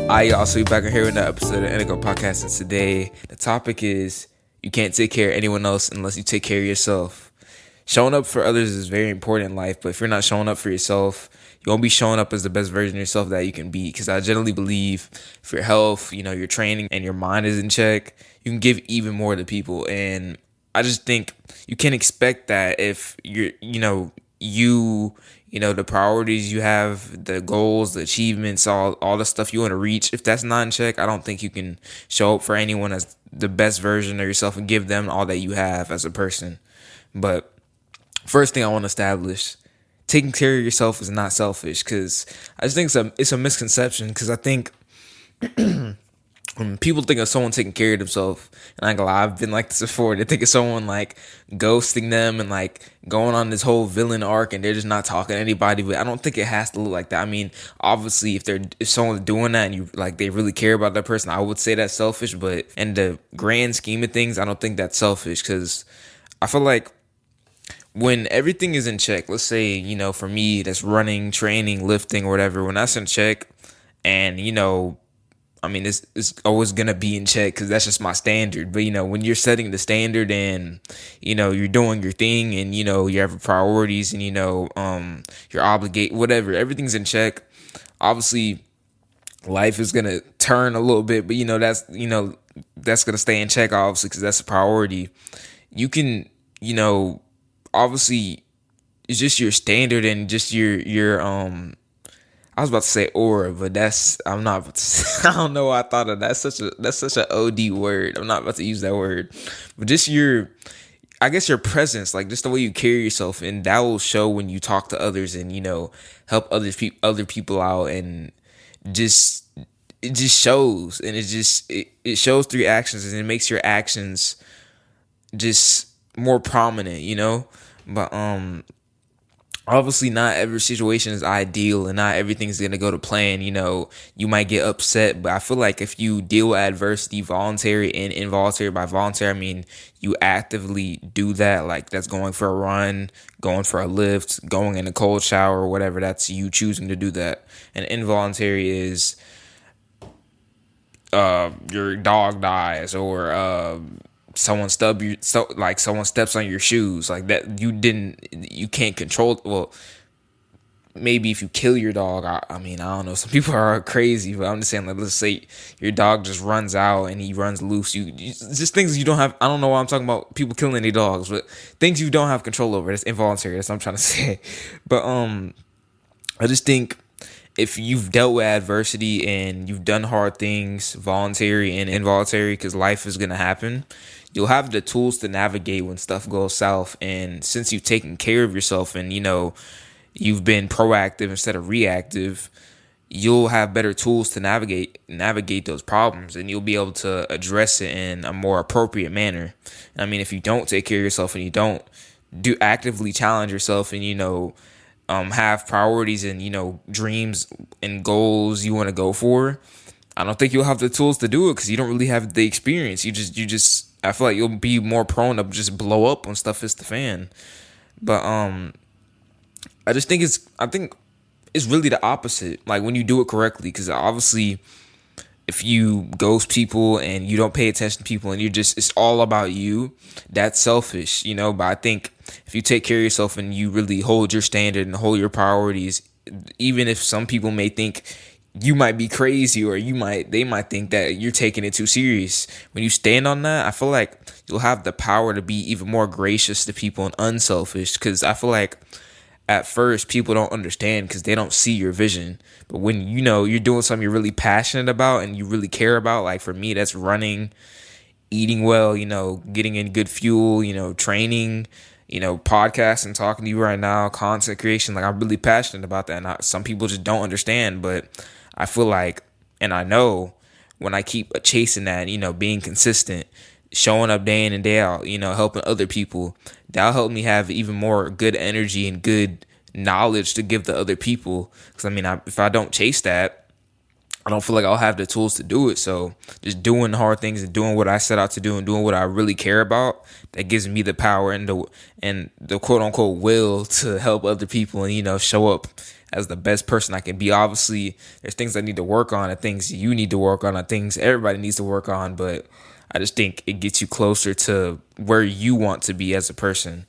I also be back here with another episode of Indigo Podcast, and today the topic is you can't take care of anyone else unless you take care of yourself. Showing up for others is very important in life, but if you're not showing up for yourself, you won't be showing up as the best version of yourself that you can be. Because I generally believe if your health, your training, and your mind is in check, you can give even more to people. And I just think you can't expect that if the priorities you have, the goals, the achievements, all the stuff you want to reach. If that's not in check, I don't think you can show up for anyone as the best version of yourself and give them all that you have as a person. But first thing I want to establish, taking care of yourself is not selfish, because I just think it's a misconception, because I think when people think of someone taking care of themselves, and I ain't gonna lie, I've been like this before, they think of someone like ghosting them and like going on this whole villain arc and they're just not talking to anybody. But I don't think it has to look like that. I mean, obviously if someone's doing that and you like they really care about that person, I would say that's selfish. But in the grand scheme of things, I don't think that's selfish, because I feel like when everything is in check, let's say, for me, that's running, training, lifting, or whatever, when that's in check, and it's always gonna be in check because that's just my standard. But when you're setting the standard and you're doing your thing and you have priorities and you're obligated, whatever, everything's in check. Obviously, life is gonna turn a little bit, but that's gonna stay in check, obviously, because that's a priority. You can obviously it's just your standard and just your I was about to say aura, but I'm not about to I don't know why I thought of that. That's such a OD word. I'm not about to use that word. But just I guess your presence, like just the way you carry yourself, and that will show when you talk to others and help other people out, and just it just shows, and it shows through your actions, and it makes your actions just more prominent. But obviously not every situation is ideal and not everything's going to go to plan. You might get upset, but I feel like if you deal with adversity, voluntary and involuntary, by voluntary, I mean you actively do that, like that's going for a run, going for a lift, going in a cold shower, or whatever, that's you choosing to do that. And involuntary is your dog dies, or someone someone steps on your shoes, like that you can't control. Well, maybe if you kill your dog, I mean, I don't know, some people are crazy, but I'm just saying, like, let's say your dog just runs out and he runs loose, you just things you don't have. I don't know why I'm talking about people killing their dogs, but things you don't have control over, that's involuntary. That's what I'm trying to say. But I just think if you've dealt with adversity and you've done hard things, voluntary and involuntary, because life is going to happen, you'll have the tools to navigate when stuff goes south. And since you've taken care of yourself and, you've been proactive instead of reactive, you'll have better tools to navigate those problems, and you'll be able to address it in a more appropriate manner. And I mean, if you don't take care of yourself and you don't actively challenge yourself and, have priorities and dreams and goals you want to go for, I don't think you'll have the tools to do it, because you don't really have the experience. You just I feel like you'll be more prone to just blow up when stuff hits the fan. But I think it's really the opposite, like when you do it correctly, because obviously if you ghost people and you don't pay attention to people and it's all about you, that's selfish, But I think if you take care of yourself and you really hold your standard and hold your priorities, even if some people may think you might be crazy, or they might think that you're taking it too serious, when you stand on that, I feel like you'll have the power to be even more gracious to people and unselfish. Because I feel like at first people don't understand because they don't see your vision. But when you're doing something you're really passionate about and you really care about, like for me, that's running, eating well, getting in good fuel, training, podcasting, talking to you right now, content creation, like I'm really passionate about that. And some people just don't understand, but I feel like, and I know, when I keep chasing that, being consistent, showing up day in and day out, helping other people, that'll help me have even more good energy and good knowledge to give to other people. Because I mean, if I don't chase that, I don't feel like I'll have the tools to do it. So just doing hard things and doing what I set out to do and doing what I really care about, that gives me the power and the quote unquote will to help other people and show up as the best person I can be. Obviously, there's things I need to work on and things you need to work on and things everybody needs to work on, but I just think it gets you closer to where you want to be as a person.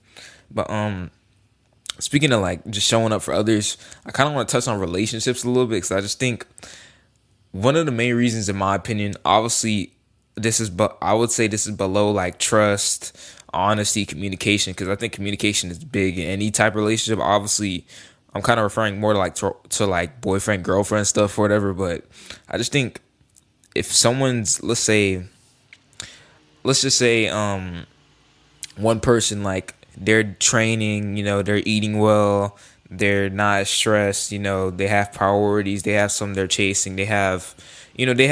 But speaking of like just showing up for others, I kind of want to touch on relationships a little bit because I just think one of the main reasons, in my opinion, obviously, but I would say this is below like trust, honesty, communication, because I think communication is big in any type of relationship. Obviously, I'm kind of referring more to like to like boyfriend, girlfriend stuff or whatever. But I just think if someone's, let's just say, one person, like they're training, they're eating well, they're not stressed, they have priorities, they have something they're chasing, they have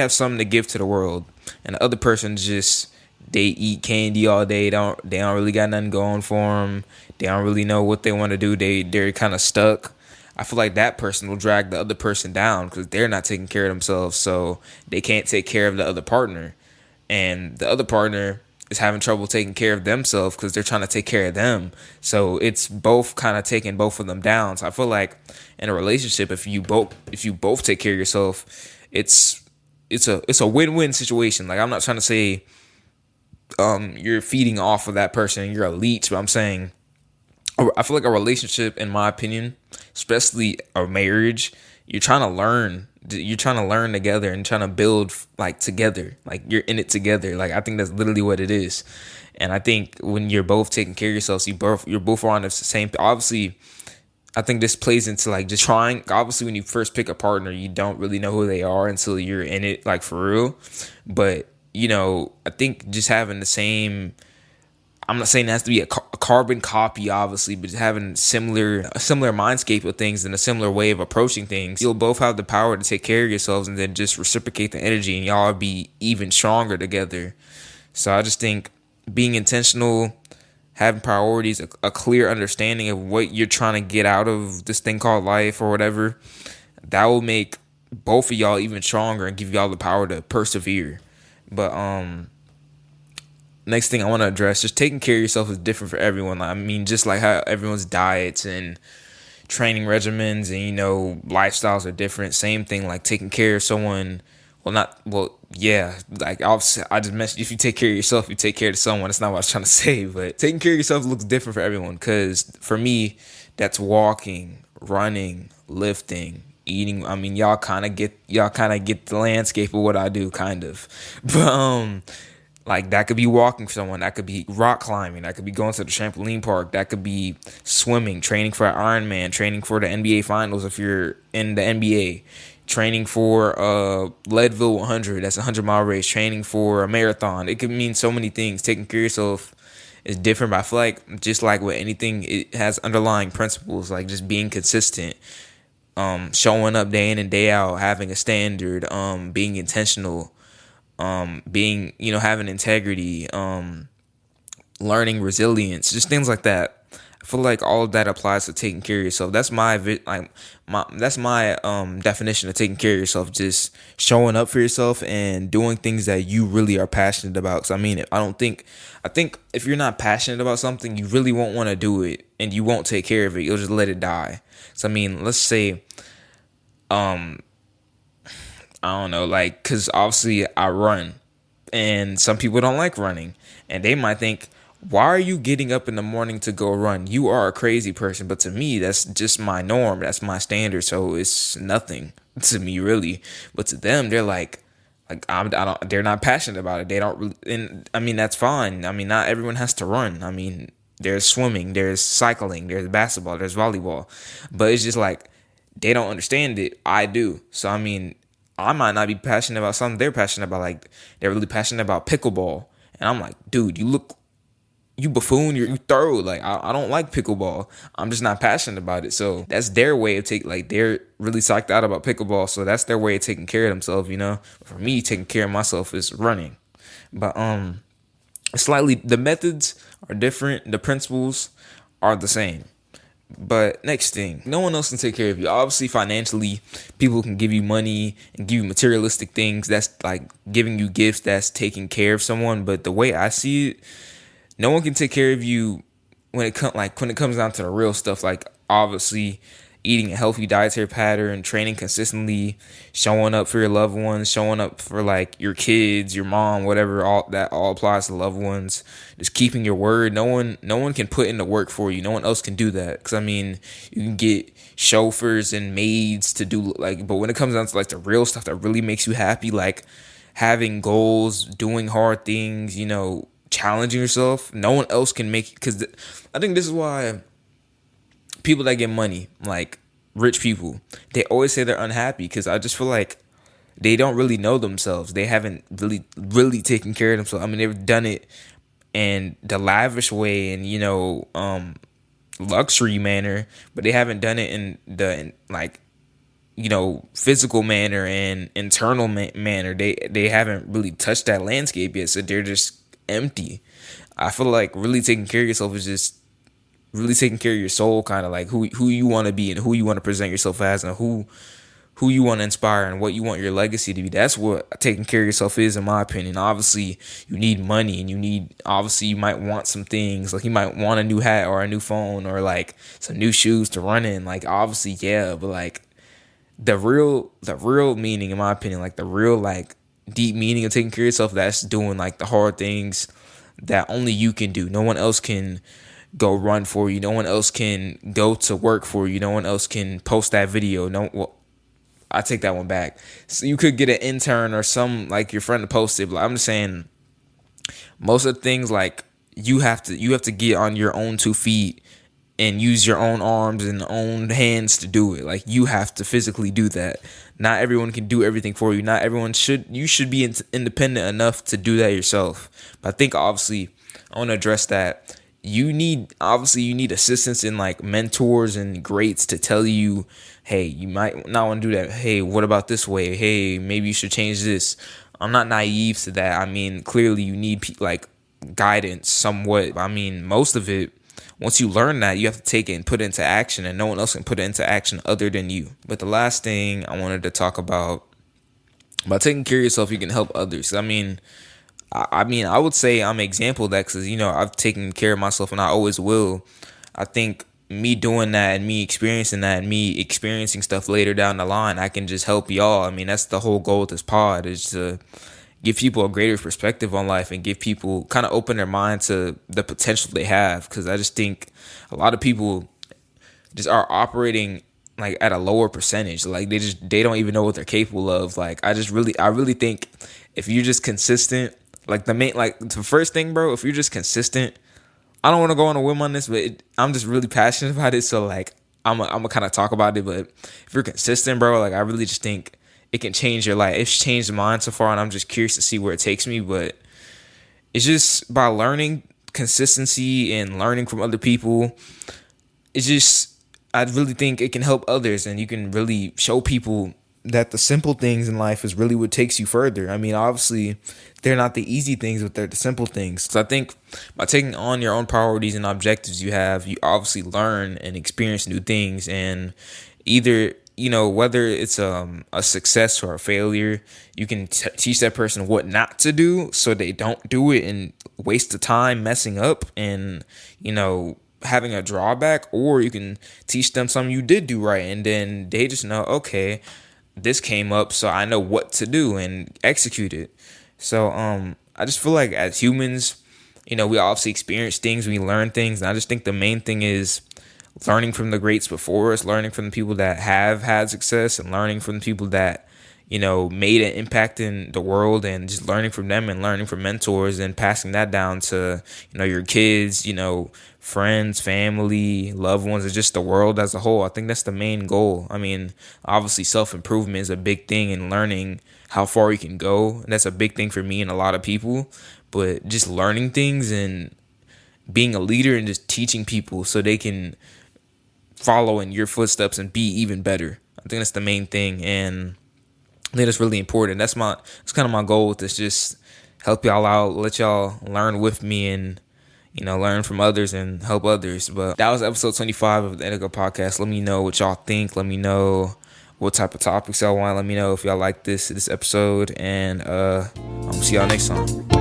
something to give to the world, and the other person just, they eat candy all day, they don't really got nothing going for them, they don't really know what they want to do, they're kind of stuck. I feel like that person will drag the other person down because they're not taking care of themselves, so they can't take care of the other partner, and the other partner is having trouble taking care of themselves because they're trying to take care of them. So it's both kind of taking both of them down. So I feel like in a relationship, if you both take care of yourself, it's it's a win-win situation. Like, I'm not trying to say you're feeding off of that person and you're a leech, but I'm saying I feel like a relationship, in my opinion, especially a marriage, you're trying to learn. You're trying to learn together and trying to build like together. Like, you're in it together. Like, I think that's literally what it is. And I think when you're both taking care of yourselves, you're both on the same. Obviously, I think this plays into like just trying. Obviously, when you first pick a partner, you don't really know who they are until you're in it, like for real. But I think just having the same. I'm not saying it has to be a carbon copy, obviously, but just having a similar mindscape of things and a similar way of approaching things, you'll both have the power to take care of yourselves and then just reciprocate the energy, and y'all be even stronger together. So I just think being intentional, having priorities, a clear understanding of what you're trying to get out of this thing called life or whatever, that will make both of y'all even stronger and give y'all the power to persevere. But next thing I want to address, just taking care of yourself is different for everyone. I mean, just like how everyone's diets and training regimens and lifestyles are different. Same thing, like taking care of someone. Yeah. Like, obviously, I just mentioned, if you take care of yourself, you take care of someone. That's not what I was trying to say, but taking care of yourself looks different for everyone. Because for me, that's walking, running, lifting, eating. I mean, y'all kind of get the landscape of what I do, kind of. But like, that could be walking for someone, that could be rock climbing, that could be going to the trampoline park, that could be swimming, training for an Ironman, training for the NBA Finals if you're in the NBA, training for Leadville 100, that's a 100-mile race, training for a marathon. It could mean so many things. Taking care of yourself is different, but I feel like just like with anything, it has underlying principles, like just being consistent, showing up day in and day out, having a standard, being intentional, being, having integrity, learning resilience, just things like that. I feel like all of that applies to taking care of yourself. That's my definition of taking care of yourself. Just showing up for yourself and doing things that you really are passionate about. Cause I think if you're not passionate about something, you really won't want to do it and you won't take care of it. You'll just let it die. So I mean, let's say, I don't know, like, because obviously I run, and some people don't like running, and they might think, why are you getting up in the morning to go run? You are a crazy person. But to me, that's just my norm. That's my standard. So it's nothing to me, really. But to them, they're they're not passionate about it. They don't really, and I mean, that's fine. I mean, not everyone has to run. I mean, there's swimming, there's cycling, there's basketball, there's volleyball. But it's just like, they don't understand it. I do. So, I mean, I might not be passionate about something they're passionate about. Like, they're really passionate about pickleball. And I'm like, dude, you buffoon, you thorough. Like, I don't like pickleball. I'm just not passionate about it. So that's their way of they're really psyched out about pickleball. So that's their way of taking care of themselves, For me, taking care of myself is running. But the methods are different. The principles are the same. But next thing, no one else can take care of you. Obviously, financially, people can give you money and give you materialistic things. That's like giving you gifts. That's taking care of someone. But the way I see it, no one can take care of you when it comes down to the real stuff. Like obviously, eating a healthy dietary pattern, training consistently, showing up for your loved ones, showing up for like your kids, your mom, whatever. All that all applies to loved ones. Just keeping your word. No one can put in the work for you. No one else can do that. Because I mean, you can get chauffeurs and maids to do like, but when it comes down to like the real stuff that really makes you happy, like having goals, doing hard things, challenging yourself, no one else can make it. Because I think this is why people that get money, like rich people, they always say they're unhappy. Because I just feel like they don't really know themselves. They haven't really taken care of themselves. I mean, they've done it in the lavish way and luxury manner, but they haven't done it in the like physical manner and internal manner. They haven't really touched that landscape yet, so they're just empty. I feel like really taking care of yourself is just really taking care of your soul, kind of like who you want to be and who you want to present yourself as, and who you want to inspire and what you want your legacy to be. That's what taking care of yourself is, in my opinion. Obviously, you need money and obviously, you might want some things. Like, you might want a new hat or a new phone or, like, some new shoes to run in. Like, obviously, yeah, but, like, the real meaning, in my opinion, like, the real, like, deep meaning of taking care of yourself, that's doing, like, the hard things that only you can do. No one else can go run for you. No one else can go to work for you. No one else can post that video. I take that one back. So you could get an intern or some like your friend to post it, but I'm just saying most of the things like you have to get on your own 2 feet and use your own arms and own hands to do it. Like you have to physically do that. Not everyone can do everything for you. Not everyone should. You should be independent enough to do that yourself. But I think obviously I want to address that. You need assistance in like mentors and greats to tell you, hey, you might not want to do that. Hey, what about this way? Hey, maybe you should change this. I'm not naive to that. I mean, clearly you need like guidance somewhat. I mean, most of it, once you learn that, you have to take it and put it into action, and no one else can put it into action other than you. But the last thing I wanted to talk about taking care of yourself, you can help others. I would say I'm an example of that because, I've taken care of myself and I always will. I think me doing that and me experiencing that and me experiencing stuff later down the line, I can just help y'all. I mean, that's the whole goal of this pod, is to give people a greater perspective on life and give people kind of open their mind to the potential they have. Because I just think a lot of people just are operating like at a lower percentage. Like they don't even know what they're capable of. Like I really think if you're just consistent, like the first thing, bro, if you're just consistent, I don't want to go on a whim on this, but I'm just really passionate about it. So like I'm gonna kind of talk about it. But if you're consistent, bro, like I really just think it can change your life. It's changed mine so far, and I'm just curious to see where it takes me. But it's just by learning consistency and learning from other people. It's just, I really think it can help others, and you can really show people that the simple things in life is really what takes you further. I mean, obviously, they're not the easy things, but they're the simple things. So I think by taking on your own priorities and objectives you obviously learn and experience new things. And either, whether it's a success or a failure, you can teach that person what not to do so they don't do it and waste the time messing up and, having a drawback. Or you can teach them something you did do right, and then they just know, okay, this came up, so I know what to do and execute it. So I just feel like as humans, we obviously experience things, we learn things, and I just think the main thing is learning from the greats before us, learning from the people that have had success, and learning from the people that made an impact in the world, and just learning from them and learning from mentors and passing that down to your kids, friends, family, loved ones, and just the world as a whole. I think that's the main goal. I mean, obviously self-improvement is a big thing, and learning how far you can go, and that's a big thing for me and a lot of people. But just learning things and being a leader and just teaching people so they can follow in your footsteps and be even better. I think that's the main thing, and I think that's really important. That's kind of my goal with this, just help y'all out, let y'all learn with me, and learn from others and help others. But that was episode 25 of the Indigo Podcast. Let me know what y'all think. Let me know what type of topics y'all want. Let me know if y'all like this episode. And I'm see y'all next time.